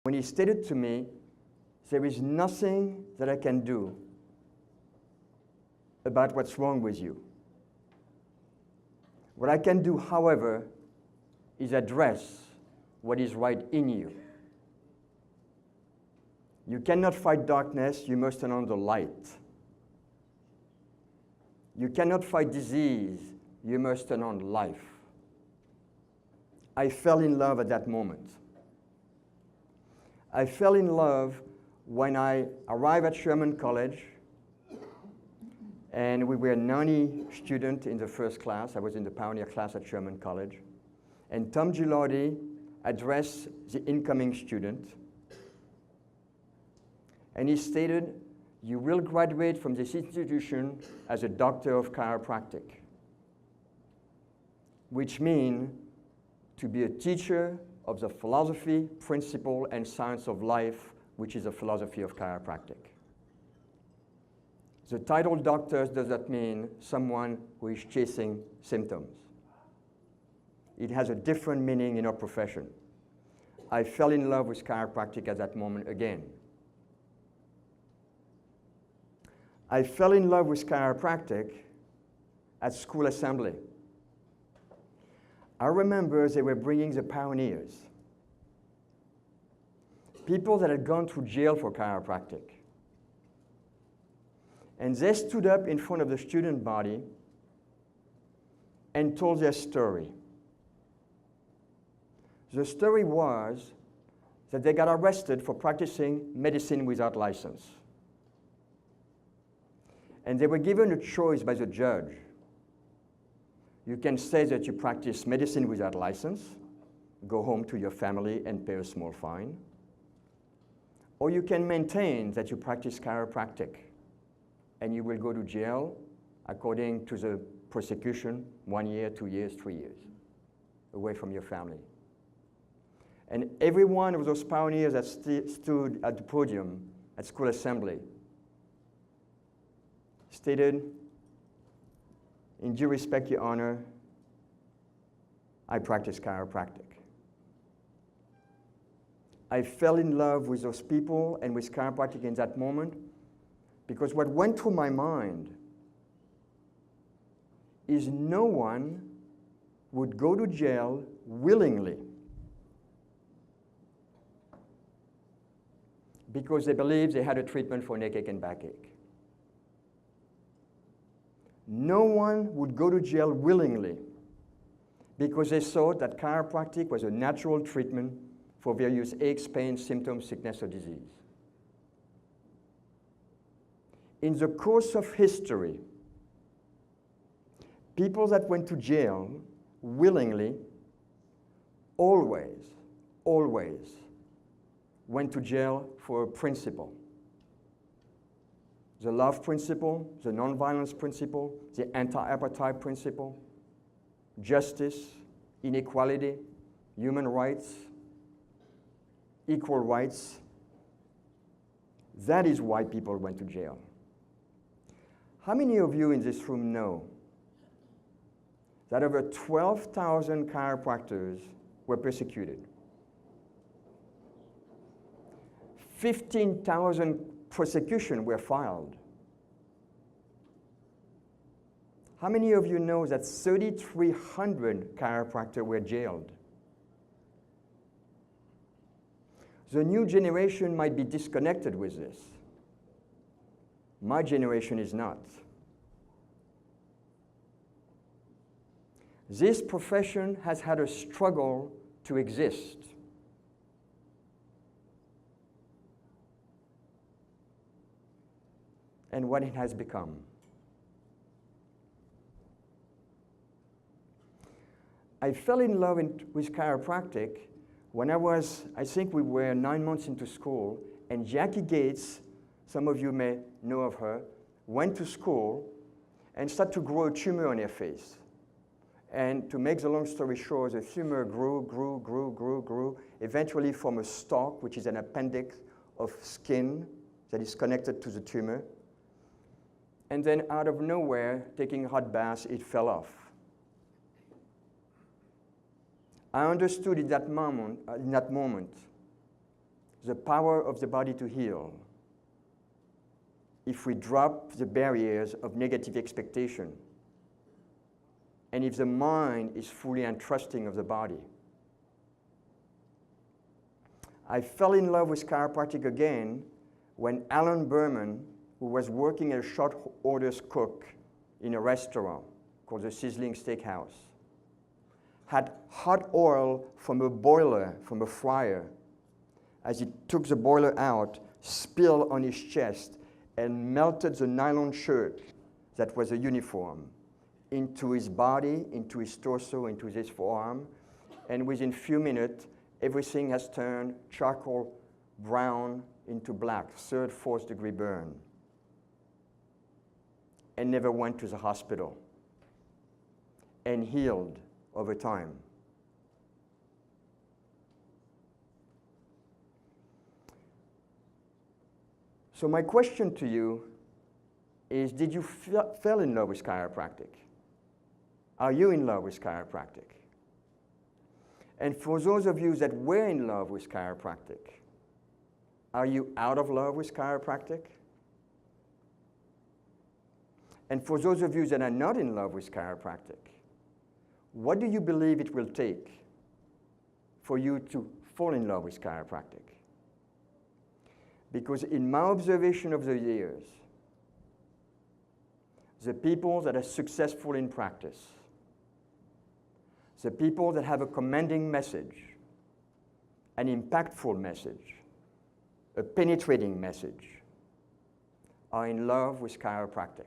when he stated to me, there is nothing that I can do about what's wrong with you. What I can do, however, is address what is right in you. You cannot fight darkness, you must turn on the light. You cannot fight disease, you must turn on life. I fell in love at that moment. I fell in love when I arrived at Sherman College, and we were 90 students in the first class. I was in the pioneer class at Sherman College. And Tom Gilardi addressed the incoming student. And he stated, you will graduate from this institution as a doctor of chiropractic, which means to be a teacher of the philosophy, principle, and science of life, which is the philosophy of chiropractic. The title doctor does not mean someone who is chasing symptoms. It has a different meaning in our profession. I fell in love with chiropractic at that moment again. I fell in love with chiropractic at school assembly. I remember they were bringing the pioneers, people that had gone through jail for chiropractic. And they stood up in front of the student body and told their story. The story was that they got arrested for practicing medicine without license. And they were given a choice by the judge. You can say that you practice medicine without license, go home to your family and pay a small fine. Or you can maintain that you practice chiropractic, and you will go to jail according to the prosecution, 1 year, 2 years, 3 years, away from your family. And every one of those pioneers that stood at the podium at school assembly stated, in due respect, Your Honor, I practice chiropractic. I fell in love with those people and with chiropractic in that moment, because what went through my mind is no one would go to jail willingly because they believed they had a treatment for neck and backache. No one would go to jail willingly because they thought that chiropractic was a natural treatment for various aches, pains, symptoms, sickness, or disease. In the course of history, people that went to jail willingly always went to jail for a principle. The love principle, the nonviolence principle, the anti-apartheid principle, justice, inequality, human rights, equal rights. That is why people went to jail. How many of you in this room know that over 12,000 chiropractors were persecuted? 15,000 prosecutions were filed. How many of you know that 3,300 chiropractors were jailed? The new generation might be disconnected with this. My generation is not. This profession has had a struggle to exist. And what it has become. I fell in love with chiropractic when I think we were 9 months into school, and Jackie Gates, some of you may know of her, went to school and started to grow a tumor on her face. And to make the long story short, the tumor grew, eventually formed a stalk, which is an appendix of skin that is connected to the tumor. And then out of nowhere, taking a hot bath, it fell off. I understood in that moment the power of the body to heal if we drop the barriers of negative expectation and if the mind is fully untrusting of the body. I fell in love with chiropractic again when Alan Berman, who was working as a short orders cook in a restaurant called the Sizzling Steakhouse, had hot oil from a boiler, from a fryer. As he took the boiler out, spilled on his chest and melted the nylon shirt that was a uniform into his body, into his torso, into his forearm. And within a few minutes, everything has turned charcoal brown into black, 3rd, 4th degree burn. And never went to the hospital. And healed over time. So my question to you is, did you fall in love with chiropractic? Are you in love with chiropractic? And for those of you that were in love with chiropractic, are you out of love with chiropractic? And for those of you that are not in love with chiropractic, what do you believe it will take for you to fall in love with chiropractic? Because in my observation of the years, the people that are successful in practice, the people that have a commanding message, an impactful message, a penetrating message, are in love with chiropractic.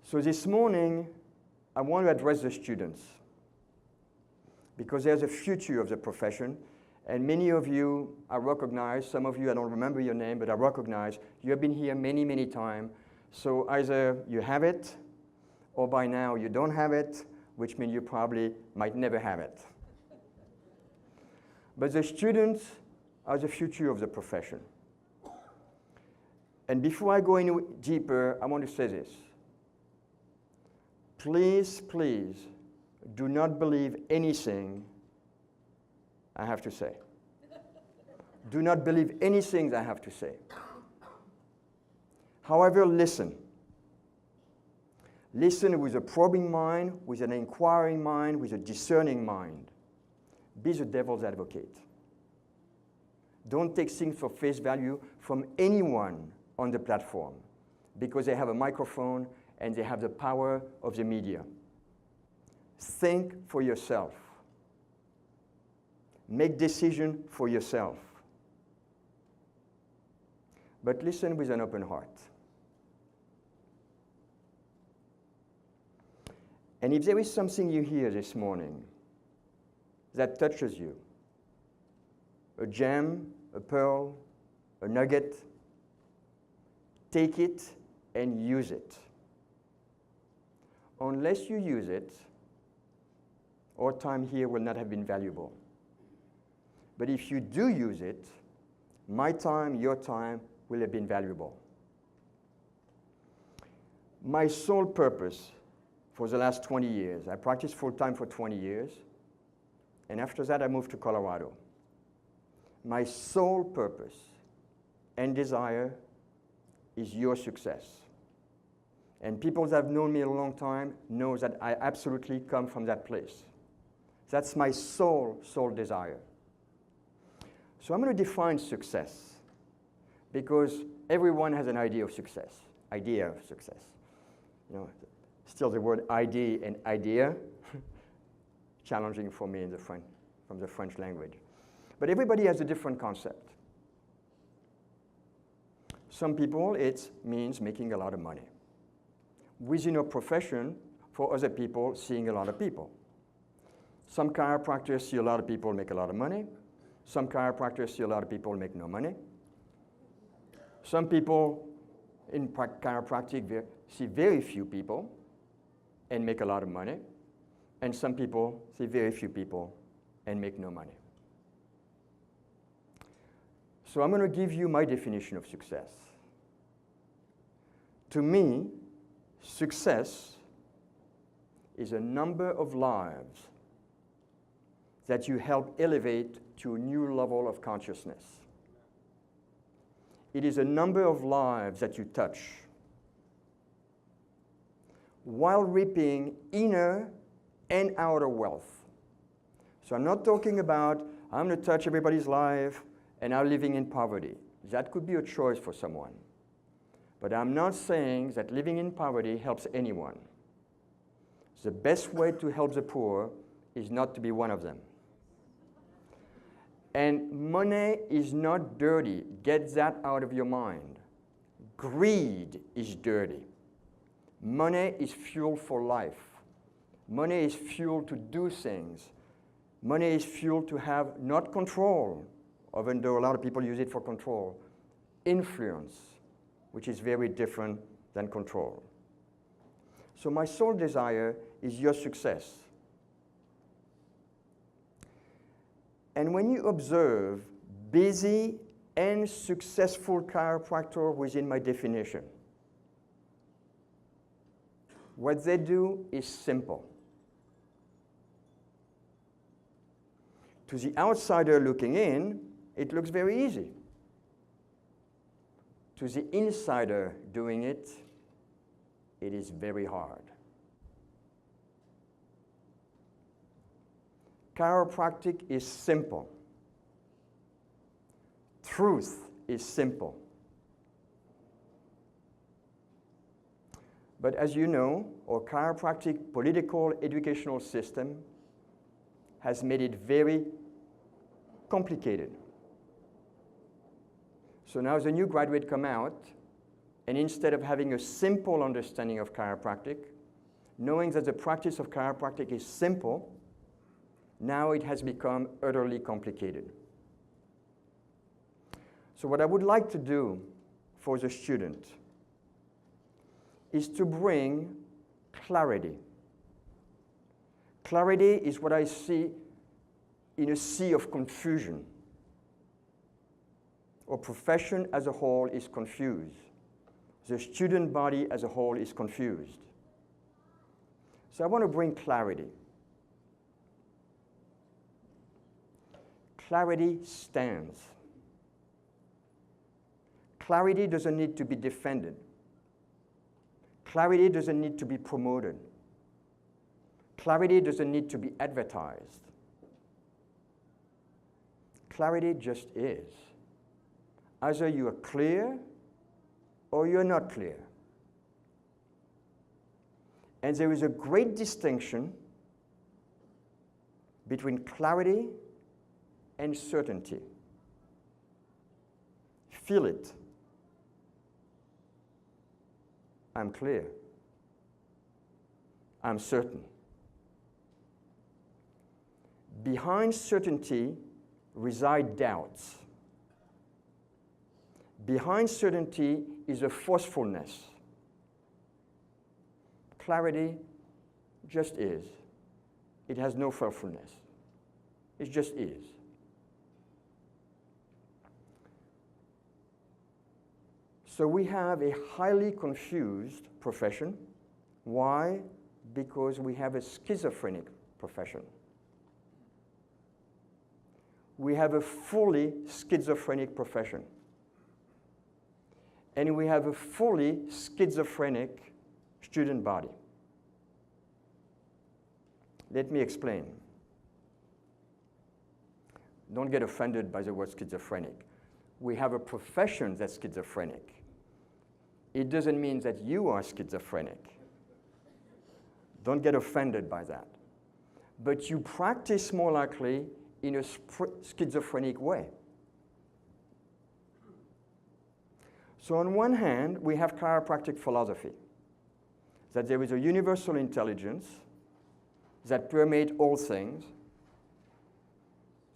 So this morning, I want to address the students because there's a future of the profession, and many of you I recognize, some of you I don't remember your name, but I recognize you have been here many, many times. So either you have it, or by now you don't have it, which means you probably might never have it. But the students are the future of the profession. And before I go any deeper, I want to say this. Please, please, do not believe anything I have to say. Do not believe anything I have to say. However, listen. Listen with a probing mind, with an inquiring mind, with a discerning mind. Be the devil's advocate. Don't take things for face value from anyone on the platform because they have a microphone and they have the power of the media. Think for yourself. Make decisions for yourself. But listen with an open heart. And if there is something you hear this morning that touches you, a gem, a pearl, a nugget, take it and use it. Unless you use it, our time here will not have been valuable. But if you do use it, my time, your time will have been valuable. My sole purpose for the last 20 years, I practiced full-time for 20 years, and after that I moved to Colorado. My sole purpose and desire is your success. And people that have known me a long time know that I absolutely come from that place. That's my sole desire. So I'm going to define success because everyone has an idea of success. You know, still the word ID and idea, challenging for me from the French language. But everybody has a different concept. Some people, it means making a lot of money. Within a profession, for other people, seeing a lot of people. Some chiropractors see a lot of people make a lot of money. Some chiropractors see a lot of people make no money. Some people in chiropractic see very few people and make a lot of money. And some people see very few people and make no money. So I'm going to give you my definition of success. To me, success is a number of lives that you help elevate to a new level of consciousness. It is a number of lives that you touch while reaping inner and outer wealth. So I'm not talking about, I'm going to touch everybody's life and I'm living in poverty. That could be a choice for someone. But I'm not saying that living in poverty helps anyone. The best way to help the poor is not to be one of them. And money is not dirty. Get that out of your mind. Greed is dirty. Money is fuel for life. Money is fuel to do things. Money is fuel to have not control, even though a lot of people use it for control, influence, which is very different than control. So my sole desire is your success. And when you observe busy and successful chiropractor within my definition, what they do is simple. To the outsider looking in, it looks very easy. To the insider doing it, it is very hard. Chiropractic is simple. Truth is simple. But as you know, our chiropractic political educational system has made it very complicated. So now the new graduate come out, and instead of having a simple understanding of chiropractic, knowing that the practice of chiropractic is simple, now it has become utterly complicated. So what I would like to do for the student is to bring clarity. Clarity is what I see in a sea of confusion. Our profession as a whole is confused. The student body as a whole is confused. So I want to bring clarity. Clarity stands. Clarity doesn't need to be defended. Clarity doesn't need to be promoted. Clarity doesn't need to be advertised. Clarity just is. Either you are clear or you're not clear. And there is a great distinction between clarity and certainty. Feel it. I'm clear. I'm certain. Behind certainty reside doubts. Behind certainty is a forcefulness. Clarity just is. It has no forcefulness. It just is. So we have a highly confused profession. Why? Because we have a schizophrenic profession. We have a fully schizophrenic profession. And we have a fully schizophrenic student body. Let me explain. Don't get offended by the word schizophrenic. We have a profession that's schizophrenic. It doesn't mean that you are schizophrenic. Don't get offended by that. But you practice more likely in a schizophrenic way. So on one hand, we have chiropractic philosophy, that there is a universal intelligence that permeates all things,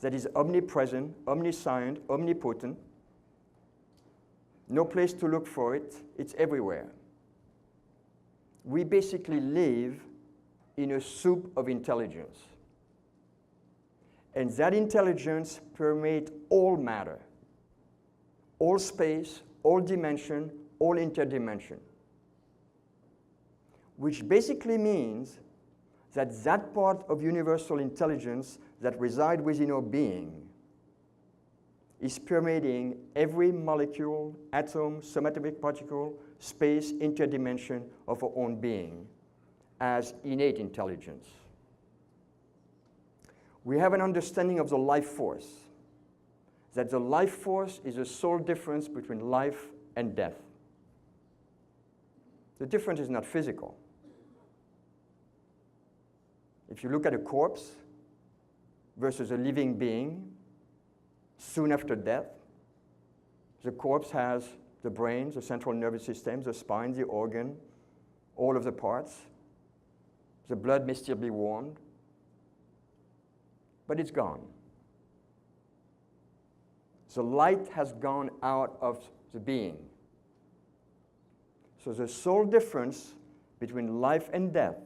that is omnipresent, omniscient, omnipotent. No place to look for it, it's everywhere. We basically live in a soup of intelligence. And that intelligence permeates all matter, all space, all dimension, all interdimension. Which basically means that that part of universal intelligence that reside within our being is permeating every molecule, atom, subatomic particle, space, interdimension of our own being as innate intelligence. We have an understanding of the life force, that the life force is the sole difference between life and death. The difference is not physical. If you look at a corpse versus a living being, soon after death, the corpse has the brain, the central nervous system, the spine, the organ, all of the parts. The blood may still be warmed, but it's gone. The light has gone out of the being. So the sole difference between life and death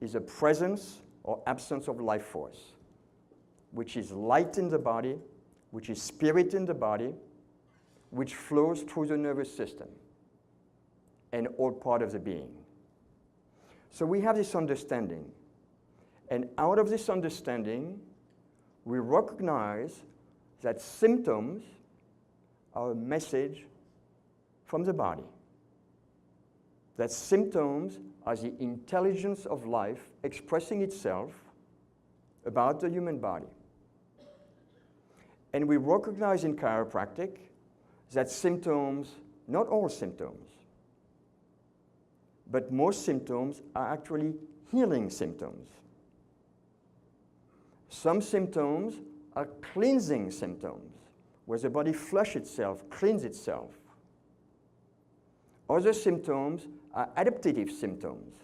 is the presence or absence of life force, which is light in the body, which is spirit in the body, which flows through the nervous system and all part of the being. So we have this understanding. And out of this understanding, we recognize that symptoms are a message from the body. That symptoms are the intelligence of life expressing itself about the human body. And we recognize in chiropractic that symptoms, not all symptoms, but most symptoms are actually healing symptoms. Some symptoms are cleansing symptoms, where the body flushes itself, cleans itself. Other symptoms are adaptive symptoms,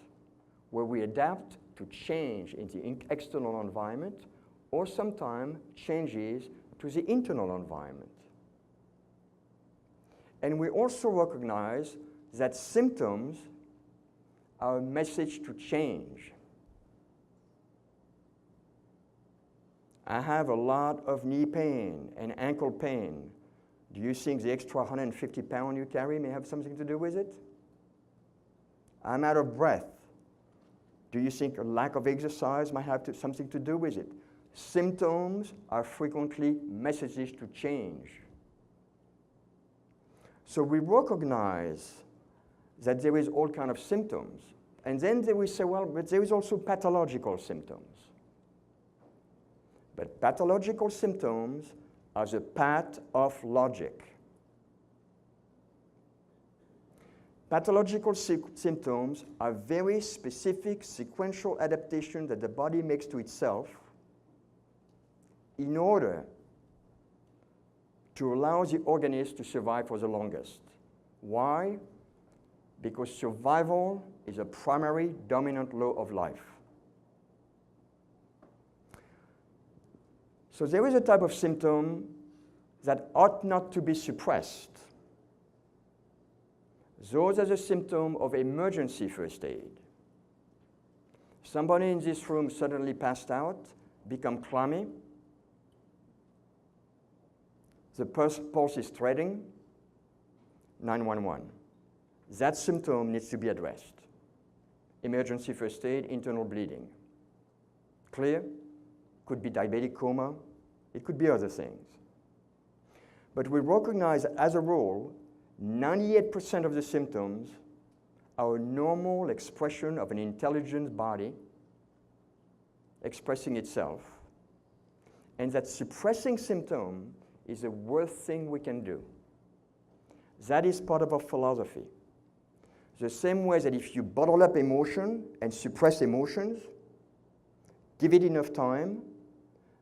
where we adapt to change in the external environment, or sometimes changes to the internal environment. And we also recognize that symptoms are a message to change. I have a lot of knee pain and ankle pain. Do you think the extra 150 pounds you carry may have something to do with it? I'm out of breath. Do you think a lack of exercise might have something to do with it? Symptoms are frequently messages to change. So we recognize that there is all kinds of symptoms. And then they will say, well, but there is also pathological symptoms. But pathological symptoms are the path of logic. Pathological symptoms are very specific sequential adaptations that the body makes to itself in order to allow the organism to survive for the longest. Why? Because survival is a primary dominant law of life. So there is a type of symptom that ought not to be suppressed. Those are the symptoms of emergency first aid. Somebody in this room suddenly passed out, become clammy. The pulse is threading, 911. That symptom needs to be addressed. Emergency first aid, internal bleeding. Clear? Could be diabetic coma. It could be other things. But we recognize that as a rule, 98% of the symptoms are a normal expression of an intelligent body expressing itself, and that suppressing symptom is the worst thing we can do. That is part of our philosophy. The same way that if you bottle up emotion and suppress emotions, give it enough time,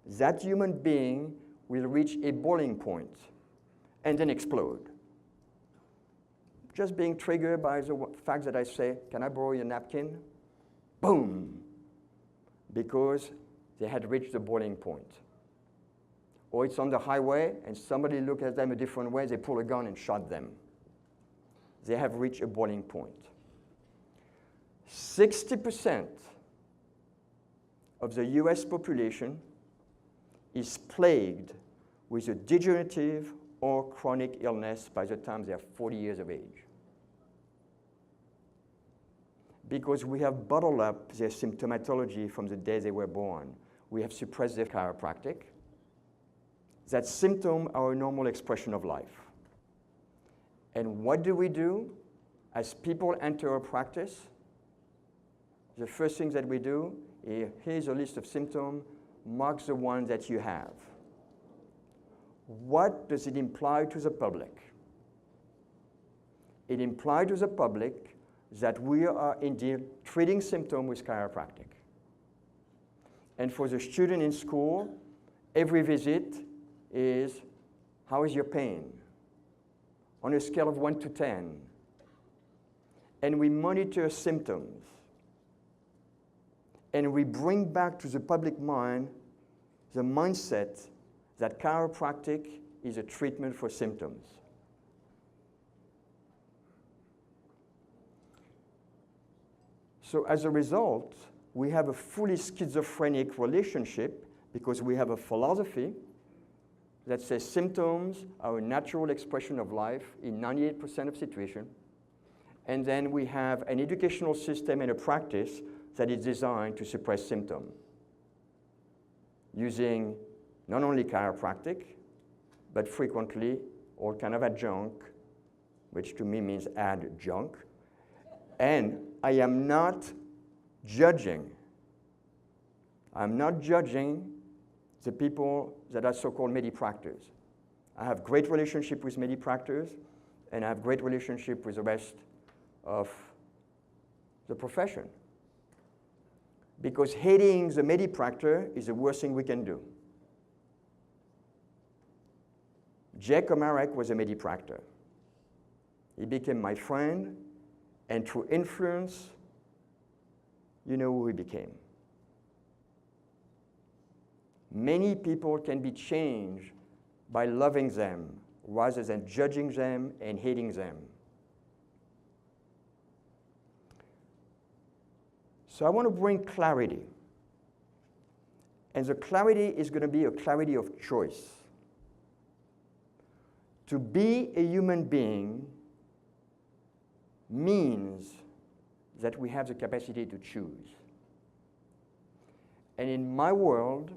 that human being will reach a boiling point and then explode. Just being triggered by the fact that I say, can I borrow your napkin? Boom! Because they had reached the boiling point. Or it's on the highway and somebody looked at them a different way, they pull a gun and shot them. They have reached a boiling point. 60% of the US population is plagued with a degenerative or chronic illness by the time they are 40 years of age. Because we have bottled up their symptomatology from the day they were born. we have suppressive chiropractic, that symptoms are a normal expression of life. And what do we do as people enter our practice? The first thing that we do is, here's a list of symptoms, mark the one that you have. What does it imply to the public? It implies to the public that we are indeed treating symptoms with chiropractic. And for the student in school, every visit is, how is your pain? On a scale of 1 to 10. And we monitor symptoms. And we bring back to the public mind the mindset that chiropractic is a treatment for symptoms. So as a result, we have a fully schizophrenic relationship because we have a philosophy that says symptoms are a natural expression of life in 98% of situations. And then we have an educational system and a practice that is designed to suppress symptoms using not only chiropractic, but frequently all kind of adjunct, which to me means adjunct. And I am not judging. I'm not judging the people that are so-called medipractors. I have great relationship with medipractors, and I have great relationship with the rest of the profession. Because hating the medipractor is the worst thing we can do. Jack Omarek was a medipractor. He became my friend, and through influence, you know who he became. Many people can be changed by loving them rather than judging them and hating them. So I want to bring clarity. And the clarity is going to be a clarity of choice. To be a human being means that we have the capacity to choose. And in my world,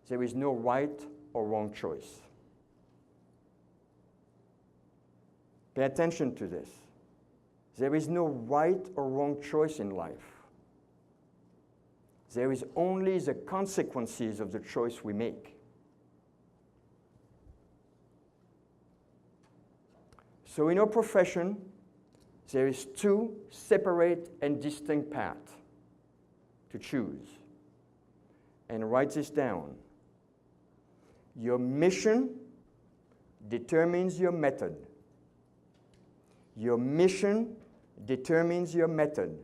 there is no right or wrong choice. Pay attention to this. There is no right or wrong choice in life. There is only the consequences of the choice we make. So in our profession, there is two separate and distinct paths to choose. And write this down. Your mission determines your method. Your mission determines your method.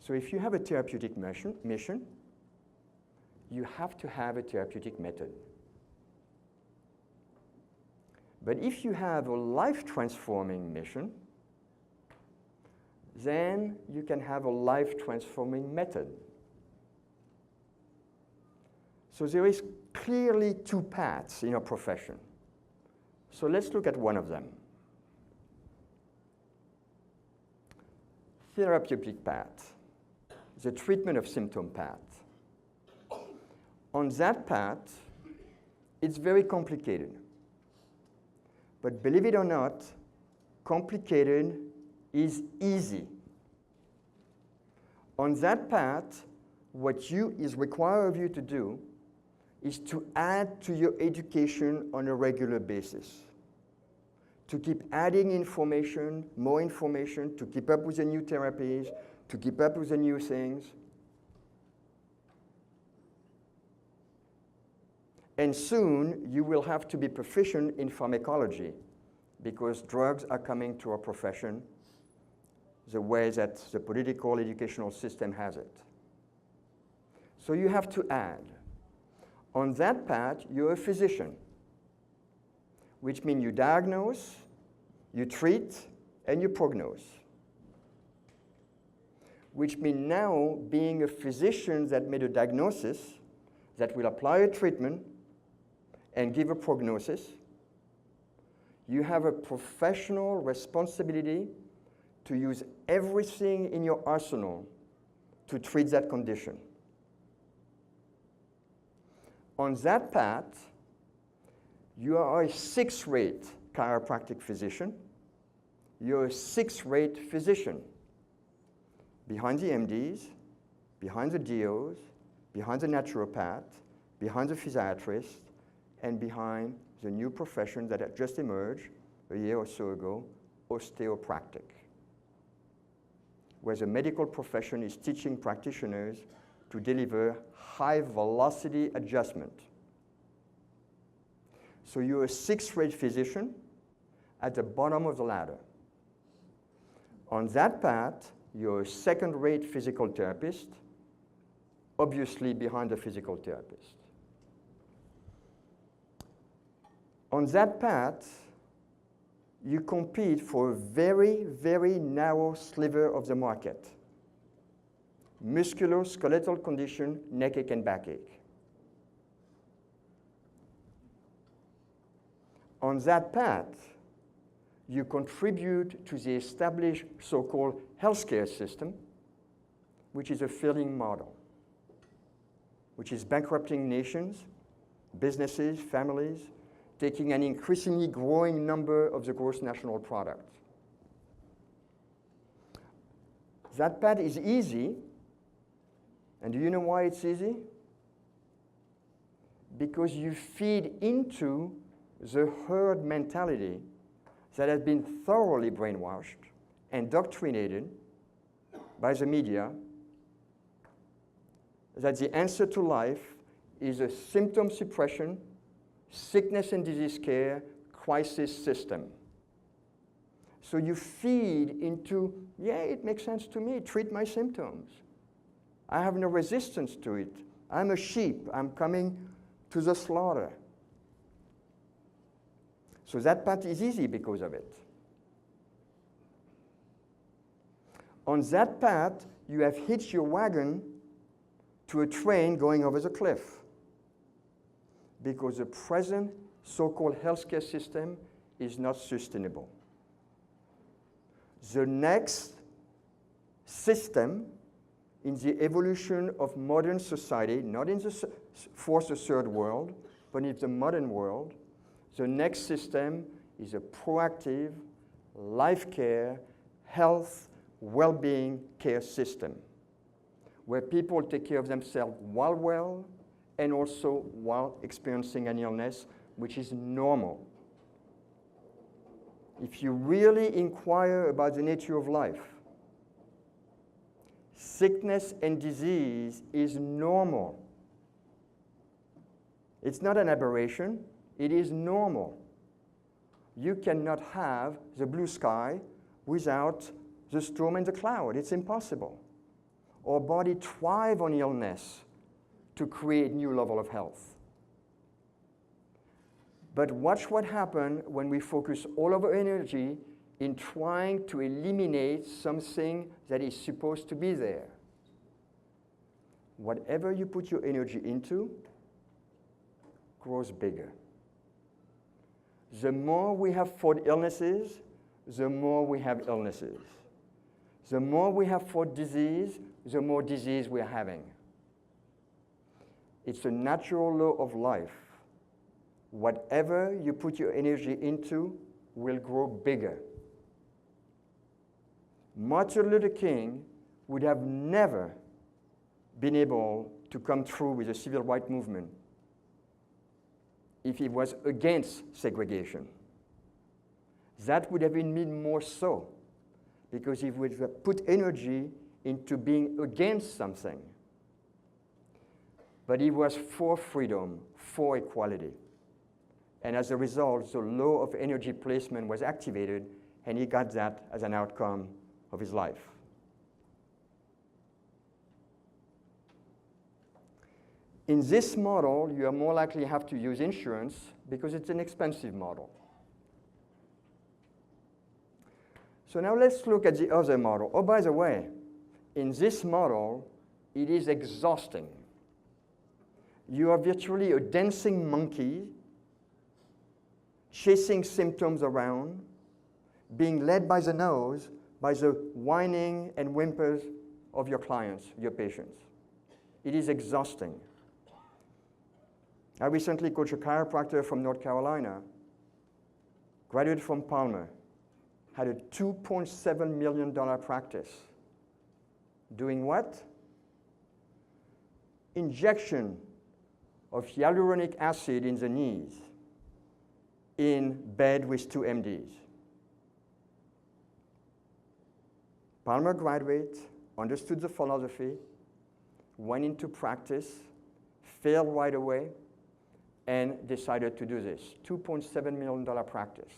So if you have a therapeutic mission, you have to have a therapeutic method. But if you have a life-transforming mission, then you can have a life-transforming method. So there is clearly two paths in our profession. So let's look at one of them. Therapeutic path, the treatment of symptom path. On that path, it's very complicated. But believe it or not, complicated is easy. On that path, what is required of you to do is to add to your education on a regular basis. To keep adding information, more information, to keep up with the new therapies, to keep up with the new things. And soon, you will have to be proficient in pharmacology because drugs are coming to our profession the way that the political educational system has it. So you have to add. On that path, you're a physician, which means you diagnose, you treat, and you prognose. Which means now, being a physician that made a diagnosis, that will apply a treatment, and give a prognosis, you have a professional responsibility to use everything in your arsenal to treat that condition. On that path, you are a sixth-rate chiropractic physician. You're a sixth-rate physician. Behind the MDs, behind the DOs, behind the naturopath, behind the physiatrist, and behind the new profession that had just emerged a year or so ago, osteopractic, where the medical profession is teaching practitioners to deliver high-velocity adjustment. So you're a sixth-rate physician at the bottom of the ladder. On that path, you're a second-rate physical therapist, obviously behind the physical therapist. On that path, you compete for a very, very narrow sliver of the market. Musculoskeletal condition, neck ache and backache. On that path, you contribute to the established so-called healthcare system, which is a failing model, which is bankrupting nations, businesses, families, taking an increasingly growing number of the gross national product. That path is easy, and do you know why it's easy? Because you feed into the herd mentality that has been thoroughly brainwashed, indoctrinated by the media, that the answer to life is a symptom suppression, sickness and disease care, crisis system. So you feed into, yeah, it makes sense to me, treat my symptoms. I have no resistance to it. I'm a sheep, I'm coming to the slaughter. So that path is easy because of it. On that path, you have hitched your wagon to a train going over the cliff, because the present so-called healthcare system is not sustainable. The next system in the evolution of modern society, not in the fourth or third world, but in the modern world, the next system is a proactive life care, health, well-being care system, where people take care of themselves while well and also while experiencing an illness, which is normal. If you really inquire about the nature of life, sickness and disease is normal. It's not an aberration, it is normal. You cannot have the blue sky without the storm and the cloud. It's impossible. Our body thrives on illness to create new level of health. But watch what happens when we focus all of our energy in trying to eliminate something that is supposed to be there. Whatever you put your energy into grows bigger. The more we have fought illnesses, the more we have illnesses. The more we have fought disease, the more disease we're having. It's a natural law of life. Whatever you put your energy into will grow bigger. Martin Luther King would have never been able to come through with the civil rights movement if he was against segregation. That would have been made more so, because he would have put energy into being against something. But he was for freedom, for equality. And as a result, the law of energy placement was activated, and he got that as an outcome of his life. In this model, you are more likely to have to use insurance because it's an expensive model. So now let's look at the other model. Oh, by the way, in this model, it is exhausting. You are virtually a dancing monkey, chasing symptoms around, being led by the nose by the whining and whimpers of your clients, your patients. It is exhausting. I recently coached a chiropractor from North Carolina, graduated from Palmer, had a $2.7 million practice. Doing what? Injection of hyaluronic acid in the knees in bed with 2 MDs. Palmer graduate, understood the philosophy, went into practice, failed right away, and decided to do this. $2.7 million practice.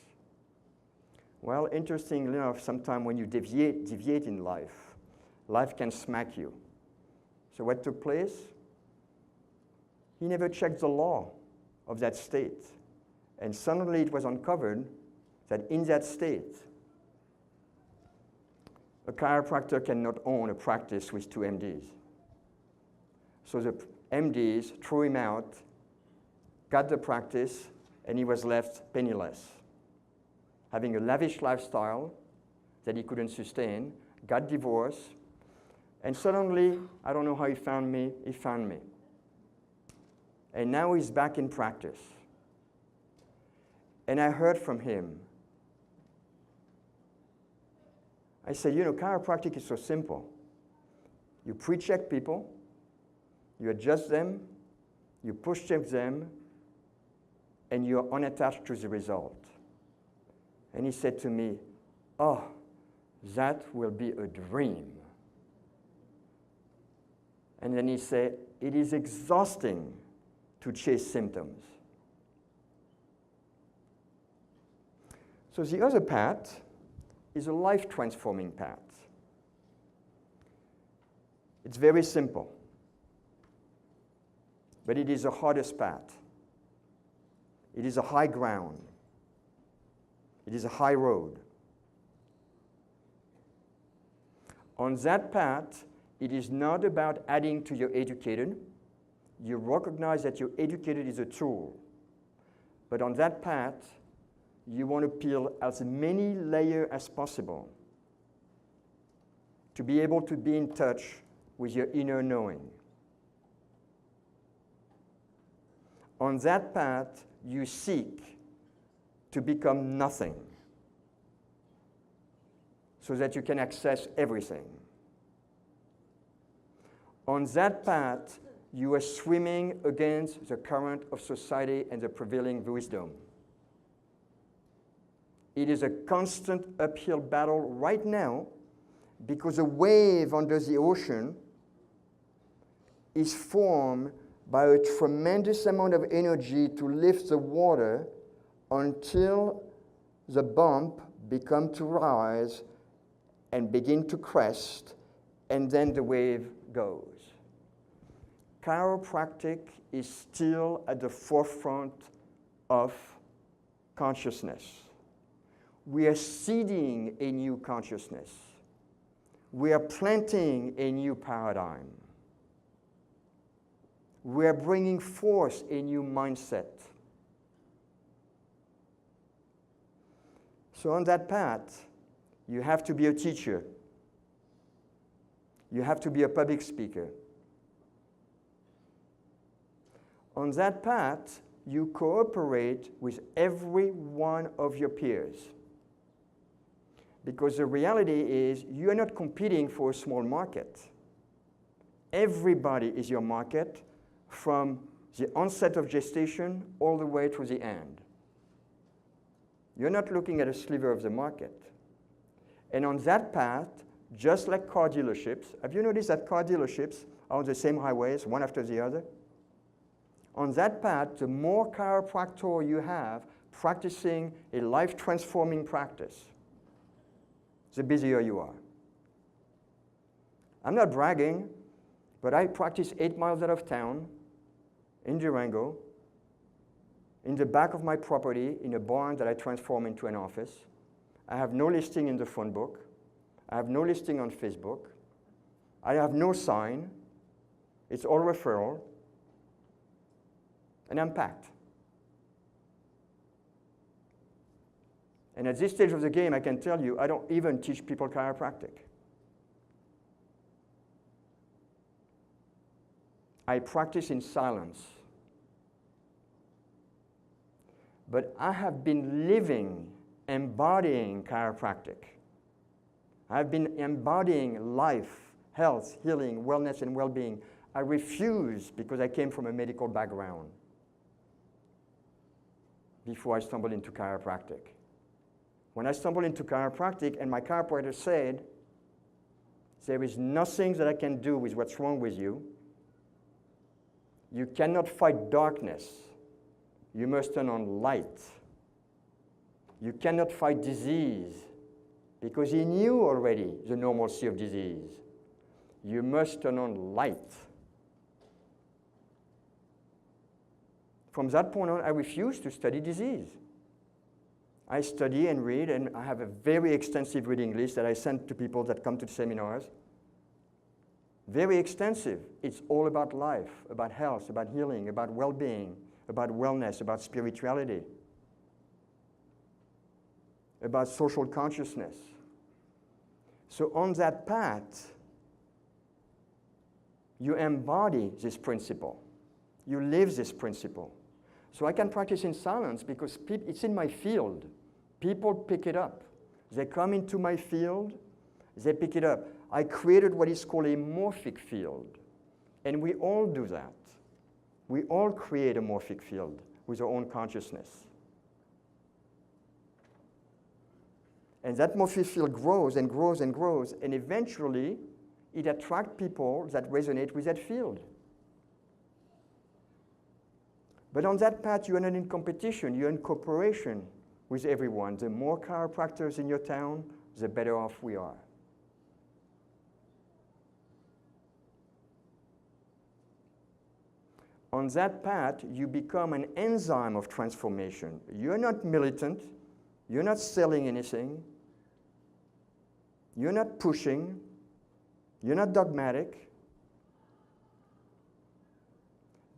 Well, interestingly enough, sometimes when you deviate in life, life can smack you. So what took place? He never checked the law of that state. And suddenly it was uncovered that in that state, a chiropractor cannot own a practice with 2 MDs. So the MDs threw him out, got the practice, and he was left penniless, having a lavish lifestyle that he couldn't sustain, got divorced, and suddenly, I don't know how he found me. And now he's back in practice. And I heard from him. I said, you know, chiropractic is so simple. You pre-check people, you adjust them, you push-check them, and you're unattached to the result. And he said to me, oh, that will be a dream. And then he said, it is exhausting to chase symptoms. So the other path is a life-transforming path. It's very simple, but it is the hardest path. It is a high ground. It is a high road. On that path, it is not about adding to your educated. You recognize that your educated is a tool. But on that path, you want to peel as many layers as possible to be able to be in touch with your inner knowing. On that path, you seek to become nothing so that you can access everything. On that path, you are swimming against the current of society and the prevailing wisdom. It is a constant uphill battle right now because a wave under the ocean is formed by a tremendous amount of energy to lift the water until the bump becomes to rise and begin to crest, and then the wave goes. Chiropractic is still at the forefront of consciousness. We are seeding a new consciousness. We are planting a new paradigm. We are bringing forth a new mindset. So on that path, you have to be a teacher. You have to be a public speaker. On that path, you cooperate with every one of your peers. Because the reality is, you are not competing for a small market. Everybody is your market from the onset of gestation all the way to the end. You're not looking at a sliver of the market. And on that path, just like car dealerships, have you noticed that car dealerships are on the same highways, one after the other? On that path, the more chiropractor you have practicing a life-transforming practice, the busier you are. I'm not bragging, but I practice 8 miles out of town in Durango, in the back of my property, in a barn that I transform into an office. I have no listing in the phone book. I have no listing on Facebook. I have no sign. It's all referral. And I'm packed. And at this stage of the game, I can tell you, I don't even teach people chiropractic. I practice in silence. But I have been living, embodying chiropractic. I've been embodying life, health, healing, wellness, and well-being. I refuse because I came from a medical background before I stumbled into chiropractic. When I stumbled into chiropractic and my chiropractor said, there is nothing that I can do with what's wrong with you. You cannot fight darkness. You must turn on light. You cannot fight disease because he knew already the normalcy of disease. You must turn on light. From that point on, I refused to study disease. I study and read, and I have a very extensive reading list that I send to people that come to the seminars. Very extensive. It's all about life, about health, about healing, about well-being, about wellness, about spirituality, about social consciousness. So on that path, you embody this principle. You live this principle. So I can practice in silence because it's in my field. People pick it up. They come into my field, they pick it up. I created what is called a morphic field. And we all do that. We all create a morphic field with our own consciousness. And that morphic field grows and grows and grows, and eventually it attracts people that resonate with that field. But on that path, you are not in competition, you're in cooperation with everyone. The more chiropractors in your town, the better off we are. On that path, you become an enzyme of transformation. You're not militant, you're not selling anything, you're not pushing, you're not dogmatic,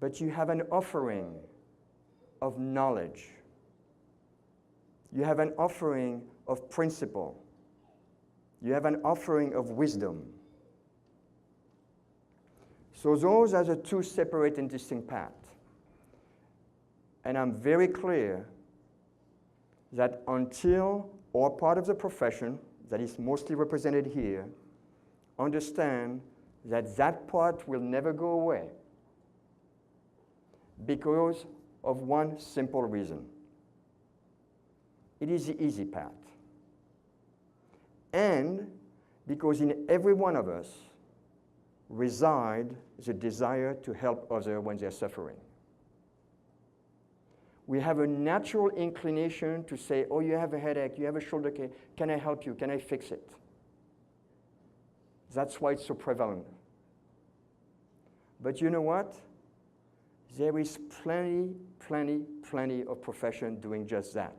but you have an offering of knowledge. You have an offering of principle. You have an offering of wisdom. So those are the two separate and distinct paths. And I'm very clear that until our part of the profession, that is mostly represented here, understand that that part will never go away because of one simple reason. It is the easy path. And because in every one of us reside the desire to help others when they're suffering. We have a natural inclination to say, oh, you have a headache, you have a shoulder pain, can I help you, can I fix it? That's why it's so prevalent. But you know what? There is plenty of profession doing just that.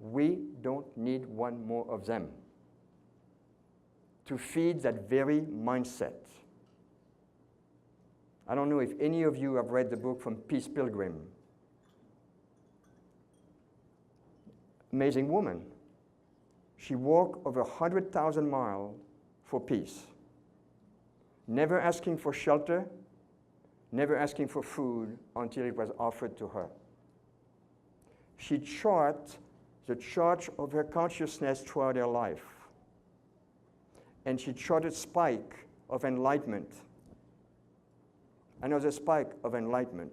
We don't need one more of them to feed that very mindset. I don't know if any of you have read the book from Peace Pilgrim. Amazing woman. She walked over 100,000 miles for peace. Never asking for shelter, never asking for food until it was offered to her. She charted the chart of her consciousness throughout her life. And she charted spike of enlightenment, another spike of enlightenment,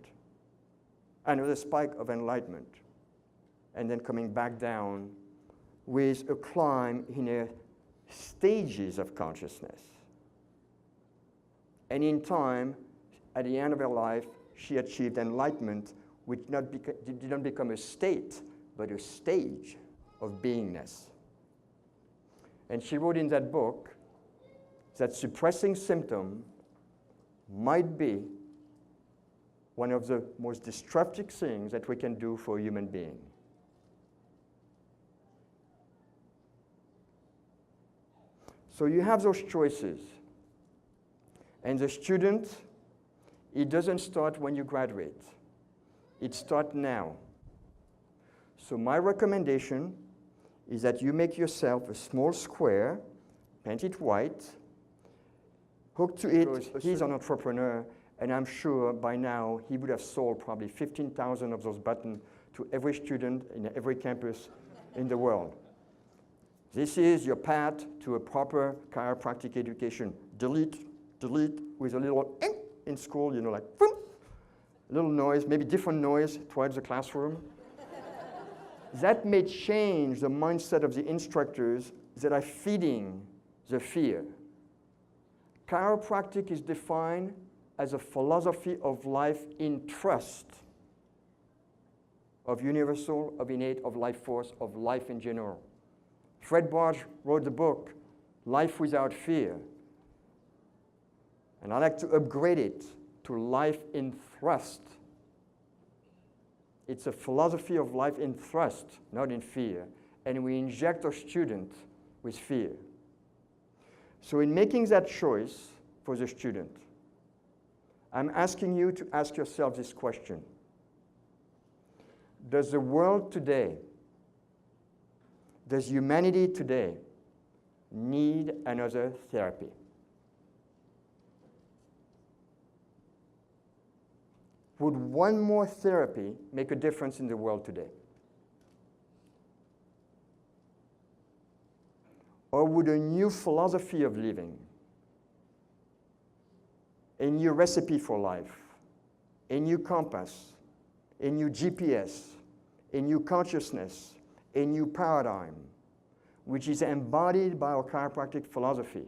another spike of enlightenment, and then coming back down with a climb in her stages of consciousness. And in time, at the end of her life, she achieved enlightenment, which did not become a state, but a stage of beingness. And she wrote in that book that suppressing symptom might be one of the most destructive things that we can do for a human being. So you have those choices. And the student, it doesn't start when you graduate. It starts now. So my recommendation is that you make yourself a small square, paint it white, hook to it. He's an entrepreneur, and I'm sure by now he would have sold probably 15,000 of those buttons to every student in every campus in the world. This is your path to a proper chiropractic education. Delete with a little in school, you know, like boom, a little noise, maybe different noise towards the classroom. That may change the mindset of the instructors that are feeding the fear. Chiropractic is defined as a philosophy of life in trust, of universal, of innate, of life force, of life in general. Fred Barge wrote the book, Life Without Fear. And I like to upgrade it to life in thrust. It's a philosophy of life in thrust, not in fear. And we inject our students with fear. So in making that choice for the student, I'm asking you to ask yourself this question. Does the world today, does humanity today need another therapy? Would one more therapy make a difference in the world today? Or would a new philosophy of living, a new recipe for life, a new compass, a new GPS, a new consciousness, a new paradigm, which is embodied by our chiropractic philosophy,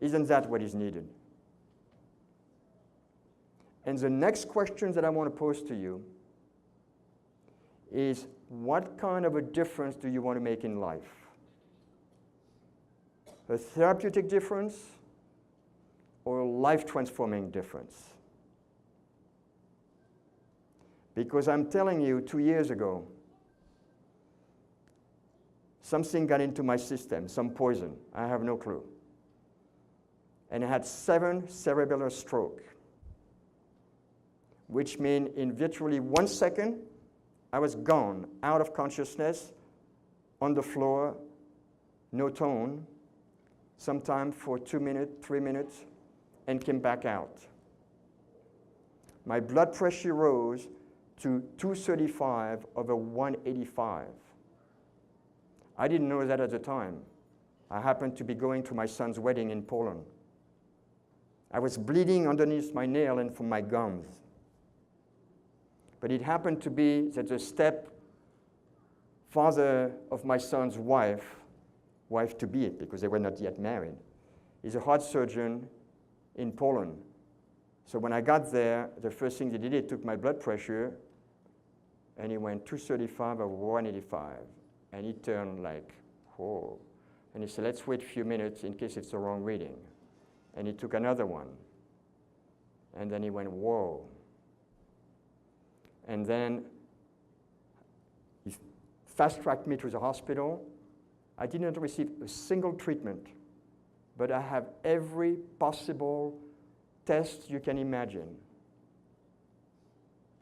isn't that what is needed? And the next question that I want to pose to you is, what kind of a difference do you want to make in life? A therapeutic difference or a life-transforming difference? Because I'm telling you, 2 years ago, something got into my system, some poison, I have no clue. And I had 7 cerebral strokes, which means in virtually 1 second, I was gone, out of consciousness, on the floor, no tone, sometime for 2 minutes, 3 minutes, and came back out. My blood pressure rose to 235 over 185. I didn't know that at the time. I happened to be going to my son's wedding in Poland. I was bleeding underneath my nail and from my gums. But it happened to be that the stepfather of my son's wife-to-be, because they were not yet married, is a heart surgeon in Poland. So when I got there, the first thing they did, they took my blood pressure, and it went 235 over 185. And he turned like, whoa. And he said, let's wait a few minutes in case it's the wrong reading. And he took another one. And then he went, whoa. And then he fast-tracked me to the hospital. I did not receive a single treatment, but I have every possible test you can imagine.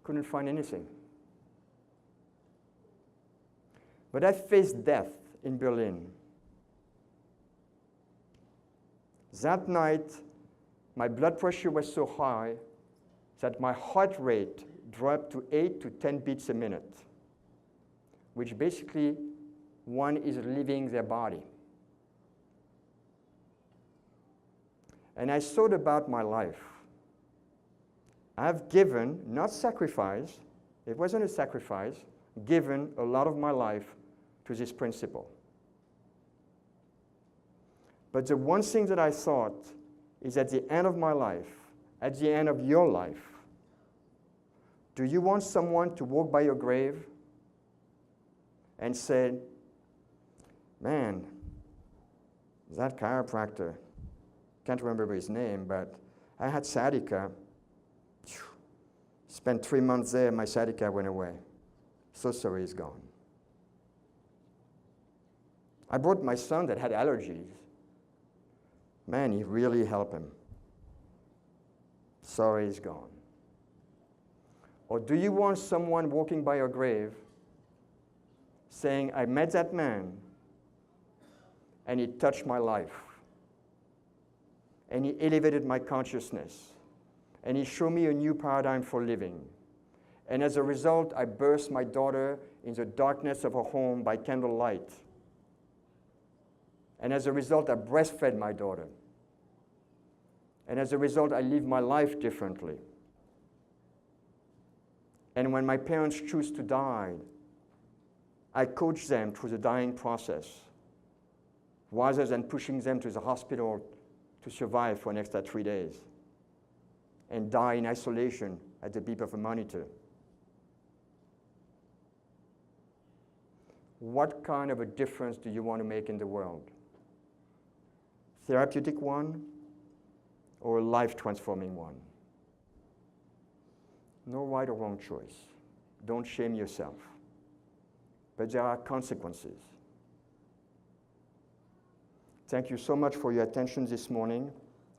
Couldn't find anything. But I faced death in Berlin. That night, my blood pressure was so high that my heart rate dropped to 8 to 10 beats a minute, which basically one is leaving their body. And I thought about my life. I've given, not sacrificed, it wasn't a sacrifice, given a lot of my life to this principle. But the one thing that I thought is at the end of my life, at the end of your life, do you want someone to walk by your grave and say, man, that chiropractor, can't remember his name, but I had sciatica. Spent 3 months there, my sciatica went away. So sorry, he's gone. I brought my son that had allergies. Man, he really helped him. Sorry, he's gone. Or do you want someone walking by your grave saying, I met that man and he touched my life and he elevated my consciousness And he showed me a new paradigm for living. And as a result, I birthed my daughter in the darkness of her home by candlelight. And as a result, I breastfed my daughter. And as a result, I live my life differently. And when my parents choose to die, I coach them through the dying process, rather than pushing them to the hospital to survive for an extra 3 days and die in isolation at the beep of a monitor. What kind of a difference do you want to make in the world? Therapeutic one or a life-transforming one? No right or wrong choice. Don't shame yourself. But there are consequences. Thank you so much for your attention this morning.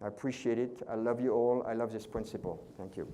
I appreciate it. I love you all. I love this principle. Thank you.